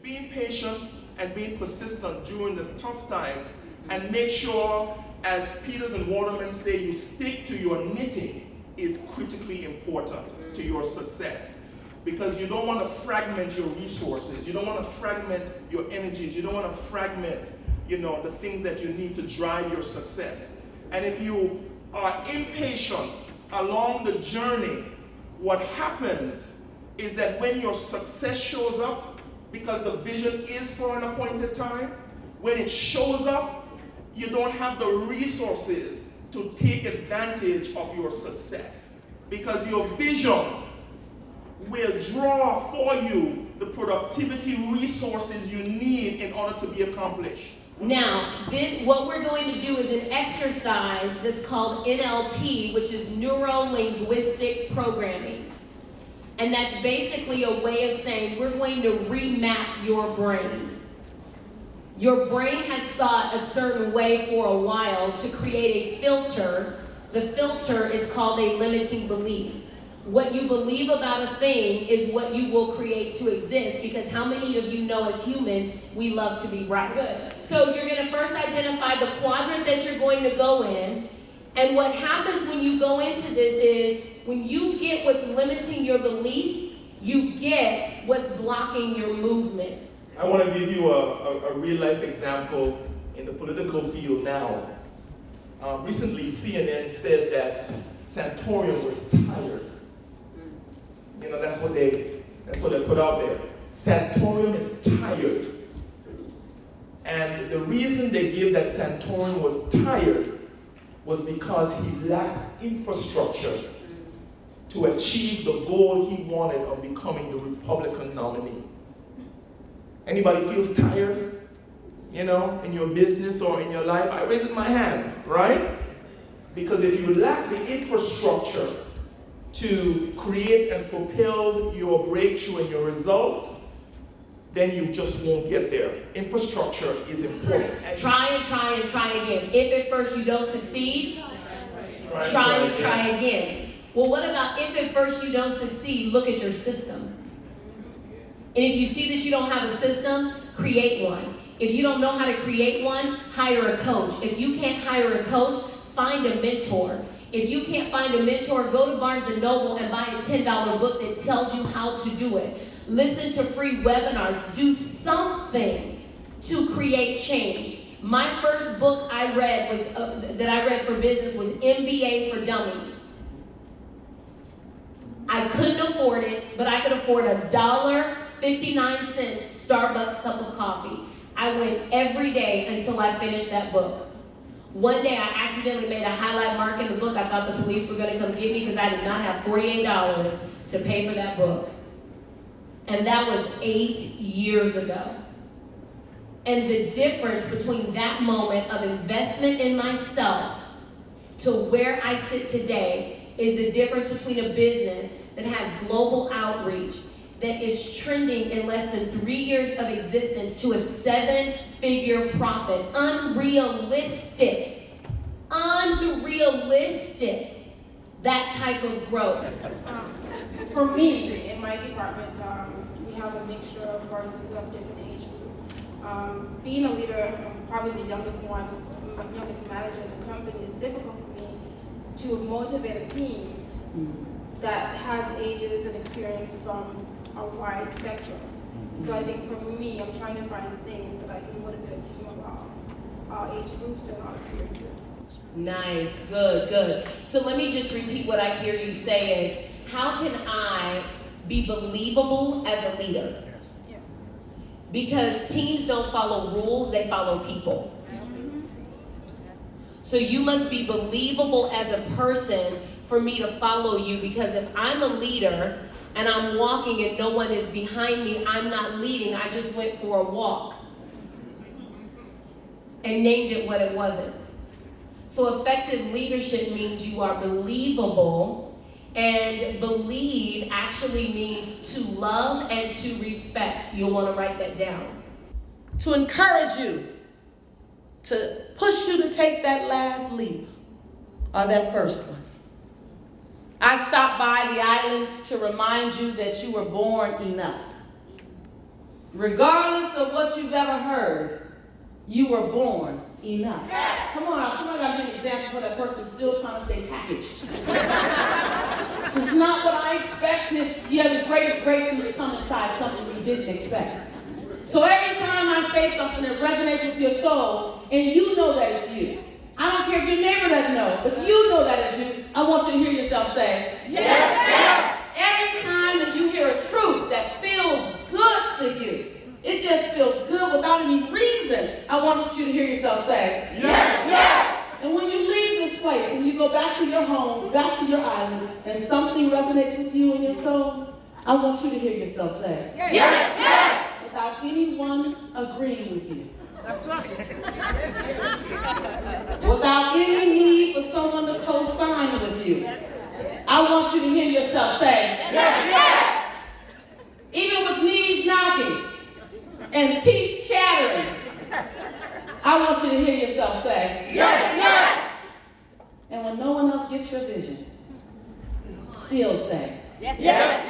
being patient and being persistent during the tough times, and make sure, as Peters and Waterman say, you stick to your knitting is critically important to your success. Because you don't want to fragment your resources, you don't want to fragment your energies, you don't want to fragment, the things that you need to drive your success. And if you are impatient along the journey, what happens is that when your success shows up, because the vision is for an appointed time, when it shows up, you don't have the resources to take advantage of your success. Because your vision will draw for you the productivity resources you need in order to be accomplished. Now, what we're going to do is an exercise that's called NLP, which is Neuro-Linguistic Programming. And that's basically a way of saying we're going to remap your brain. Your brain has thought a certain way for a while to create a filter. The filter is called a limiting belief. What you believe about a thing is what you will create to exist, because how many of you know as humans, we love to be right? Good. So you're going to first identify the quadrant that you're going to go in, and what happens when you go into this is, when you get what's limiting your belief, you get what's blocking your movement. I want to give you a real-life example in the political field now. Recently, CNN said that Santorum was tired. That's what they put out there. Santorum is tired. And the reason they gave that Santorum was tired was because he lacked infrastructure to achieve the goal he wanted of becoming the Republican nominee. Anybody feels tired, in your business or in your life? I raise my hand, right? Because if you lack the infrastructure to create and propel your breakthrough and your results, then you just won't get there. Infrastructure is important. Try again. If at first you don't succeed, try again. Well, what about if at first you don't succeed, look at your system. And if you see that you don't have a system, create one. If you don't know how to create one, hire a coach. If you can't hire a coach, find a mentor. If you can't find a mentor, go to Barnes & Noble and buy a $10 book that tells you how to do it. Listen to free webinars. Do something to create change. My first book I read that I read for business was MBA for Dummies. I couldn't afford it, but I could afford $1.59 Starbucks cup of coffee. I went every day until I finished that book. One day I accidentally made a highlight mark in the book. I thought the police were going to come get me because I did not have $48 to pay for that book. And that was 8 years ago. And the difference between that moment of investment in myself to where I sit today is the difference between a business that has global outreach, that is trending in less than 3 years of existence to a 7-figure profit. Unrealistic, that type of growth. For me, in my department, we have a mixture of persons of different age groups. Being a leader, I'm probably the youngest manager in the company, is difficult for me to motivate a team that has ages and experience from a wide spectrum. So I think for me, I'm trying to find things that I can motivate a team of all age groups and all experiences. Nice, good. So let me just repeat what I hear you say is, how can I be believable as a leader? Yes. Because teams don't follow rules, they follow people. So you must be believable as a person for me to follow you, because if I'm a leader and I'm walking and no one is behind me, I'm not leading, I just went for a walk and named it what it wasn't. So effective leadership means you are believable, and believe actually means to love and to respect. You'll want to write that down. To encourage you, to push you to take that last leap, or that first one. I stopped by the islands to remind you that you were born enough. regardless of what you've ever heard, you were born enough. Yes. Come on, somebody got to give an example for that person still trying to stay packaged. This is not what I expected. Yeah, the greatest breakthroughs come inside something you didn't expect. So every time I say something that resonates with your soul, and you know that it's you, I don't care if your neighbor doesn't know, but you know that it's you, I want you to hear yourself say, yes, yes. Every time that you hear a truth that feels good to you, it just feels good without any reason, I want you to hear yourself say, yes, yes. And when you leave this place and you go back to your homes, back to your island, and something resonates with you in your soul, I want you to hear yourself say, yes, yes. Without anyone agreeing with you. That's right. Without any need for someone to co-sign with you. I want you to hear yourself say, yes, yes. Even with knees knocking and teeth chattering, I want you to hear yourself say, yes, yes. And when no one else gets your vision, still say, yes, yes.